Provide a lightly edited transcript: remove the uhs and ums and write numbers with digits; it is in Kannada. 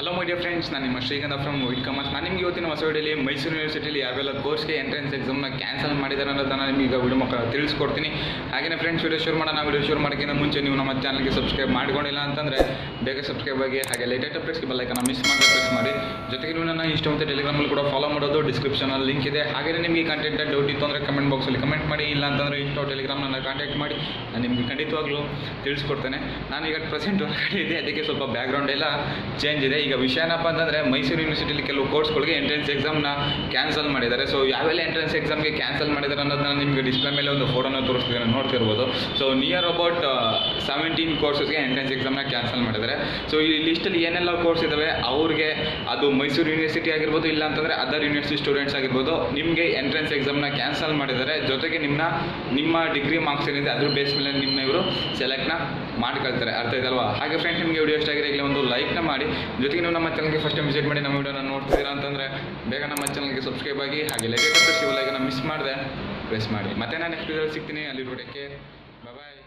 ಹಲೋ ಮೈ ಡಿಯರ್ ಫ್ರೆಂಡ್ಸ್, ನಾನು ನಿಮ್ಮ ಶ್ರೀಗಂಧ ಫ್ರಮ್ ವೈಟ್ ಕಾಮರ್ಸ್. ನಾನು ನಿಮಗೆ ಇವತ್ತಿನ ಹೊಸ ವಿಡಿಯೋಲಿ ಮೈಸೂರು ಯೂನಿವರ್ಸಿಟಿಯಲ್ಲಿ ಯಾವೆಲ್ಲ ಕೋರ್ಸ್ಗೆ ಎಂಟ್ರೆನ್ಸ್ ಎಕ್ಸಾಮ್ನ ಕ್ಯಾನ್ಸಲ್ ಮಾಡಿದ್ದಾರೆ ಅನ್ನೋದನ್ನು ನಿಮಗೆ ಈಗ ವಿಡಿಯೋ ಮುಖಾಂತರ ತಿಳಿಸ್ಕೊಡ್ತೀನಿ. ಹಾಗೆಯೇ ಫ್ರೆಂಡ್ಸ್, ವಿಡಿಯೋ ಶುರು ಮಾಡೋಣ. ವಿಡಿಯೋ ಶುರು ಮಾಡೋಕ್ಕಿಂತ ಮುಂಚೆ ನೀವು ನಮ್ಮ ಚಾನಲ್ಗೆ ಸಬ್ಸ್ಕ್ರೈಬ್ ಮಾಡ್ಕೊಂಡಿಲ್ಲ ಅಂತಂದರೆ ಬೇಗ ಸಬ್ಸ್ಕ್ರೈಬ್ ಆಗಿ, ಹಾಗೆ ಲೇಟೆಸ್ಟ್ ಅಪ್ಡೇಟ್ಸ್ಗೆ ಬೆಲ್ಲೈಕನ್ನ ಮಿಸ್ ಮಾಡದೆ ಪ್ರೆಸ್ ಮಾಡಿ. ಜೊತೆಗೆ ನೀವು ನನ್ನ ಇಷ್ಟ ಮತ್ತು ಟೆಲಿಗ್ರಾಮಲ್ಲಿ ಕೂಡ ಫಾಲೋ ಮಾಡೋದು, ಡಿಸ್ಕ್ರಿಪ್ಷನಲ್ಲಿ ಲಿಂಕ್ ಇದೆ. ಹಾಗೆಯೇ ನಿಮಗೆ ಕಂಟೆಂಟ್ ಡೌಟ್ ಇತ್ತು ಅಂದರೆ ಕಮೆಂಟ್ ಬಾಕ್ಸಲ್ಲಿ ಕಮೆಂಟ್ ಮಾಡಿ, ಇಲ್ಲ ಅಂತಂದರೆ ಇನ್ಸ್ಟಾ ಟೆಲಿಗ್ರಾಮ್ ನನ್ನ ಕಾಂಟ್ಯಾಕ್ಟ್ ಮಾಡಿ, ನಾನು ನಿಮಗೆ ಖಂಡಿತವಾಗ್ಲೂ ತಿಳಿಸ್ಕೊಡ್ತೇನೆ. ನಾನು ಈಗ ಪ್ರೆಸೆಂಟ್ ಹೊರಗಡೆ ಇದೆ, ಅದಕ್ಕೆ ಸ್ವಲ್ಪ ಬ್ಯಾಕ್ಗ್ರೌಂಡ್ ಎಲ್ಲ ಚೇಂಜ್ ಇದೆ. ಈಗ ವಿಷಯ ಏನಪ್ಪ ಅಂತಂದರೆ, ಮೈಸೂರು ಯೂನಿವರ್ಸಿಟಿಲಿ ಕೆಲವು ಕೋರ್ಸ್ಗಳಿಗೆ ಎಂಟ್ರೆನ್ಸ್ ಎಕ್ಸಾಮ್ನ ಕ್ಯಾನ್ಸಲ್ ಮಾಡಿದ್ದಾರೆ. ಸೊ ಯಾವೆಲ್ಲ ಎಂಟ್ರೆನ್ಸ್ ಎಕ್ಸಾಮ್ಗೆ ಕ್ಯಾನ್ಸಲ್ ಮಾಡಿದ್ದಾರೆ ಅನ್ನೋದನ್ನ ನಿಮಗೆ ಡಿಸ್ಪ್ಲೇ ಮೇಲೆ ಒಂದು ಫೋಟೋನ ತೋರಿಸ್ತಿದ್ದಾರೆ, ನೋಡ್ತಿರ್ಬೋದು. ಸೊ ನಿಯರ್ ಅಬೌಟ್ 17 ಕೋರ್ಸಸ್ಗೆ ಎಂಟ್ರೆನ್ಸ್ ಎಕ್ಸಾಮ್ನ ಕ್ಯಾನ್ಸಲ್ ಮಾಡಿದ್ದಾರೆ. ಸೊ ಈ ಲಿಸ್ಟಲ್ಲಿ ಏನೆಲ್ಲ ಕೋರ್ಸ್ ಇದ್ದಾವೆ ಅವ್ರಿಗೆ, ಅದು ಮೈಸೂರು ಯೂನಿವರ್ಸಿಟಿ ಆಗಿರ್ಬೋದು, ಇಲ್ಲ ಅಂತಂದರೆ ಅದರ್ ಯೂನಿವರ್ಸಿಟಿ ಸ್ಟೂಡೆಂಟ್ಸ್ ಆಗಿರ್ಬೋದು, ನಿಮಗೆ ಎಂಟ್ರೆನ್ಸ್ ಎಕ್ಸಾಮ್ನ ಕ್ಯಾನ್ಸಲ್ ಮಾಡಿದ್ದಾರೆ. ಜೊತೆಗೆ ನಿಮ್ಮ ಡಿಗ್ರಿ ಮಾರ್ಕ್ಸ್ ಏನಿದೆ ಅದ್ರ ಬೇಸ್ ಮೇಲೆ ನಿಮ್ಮನ್ನ ಇವರು ಸೆಲೆಕ್ಟ್ನ ಮಾಡ್ಕೊಳ್ತಾರೆ. ಅರ್ಥ ಇದಲ್ವಾ? ಹಾಗೆ ಫ್ರೆಂಡ್ಸ್, ನಿಮಗೆ ವಿಡಿಯೋ ಇಷ್ಟ ಆಗಿದೆ ಈಗಲೇ ಒಂದು ಲೈಕ್ನ ಮಾಡಿ. ಜೊತೆಗೆ ನೀವು ನಮ್ಮ ಚಾನಲ್ಗೆ ಫಸ್ಟ್ ಟೈಮ್ ವಿಸಿಟ್ ಮಾಡಿ ನಮ್ಮ ವಿಡಿಯೋನ ನೋಡ್ತಿದ್ದೀರಾ ಅಂತಂದರೆ ಬೇಗ ನಮ್ಮ ಚಾನಲ್ಗೆ ಸಬ್ಸ್ಕ್ರೈಬ್ ಆಗಿ, ಹಾಗೆ ಲೇಟೆಸ್ಟ್ ಅಪ್ಡೇಟ್ಸ್ ಲೈಕನ್ನು ಮಿಸ್ ಮಾಡದೆ ಪ್ರೆಸ್ ಮಾಡಿ. ಮತ್ತೆ ನಾನು ನೆಕ್ಸ್ಟ್ ವಿಡಿಯೋದಲ್ಲಿ ಸಿಗ್ತೀನಿ. ಅಲ್ಲಿ ಟೇಕ್ ಕೇರ್, ಬಾಯ್.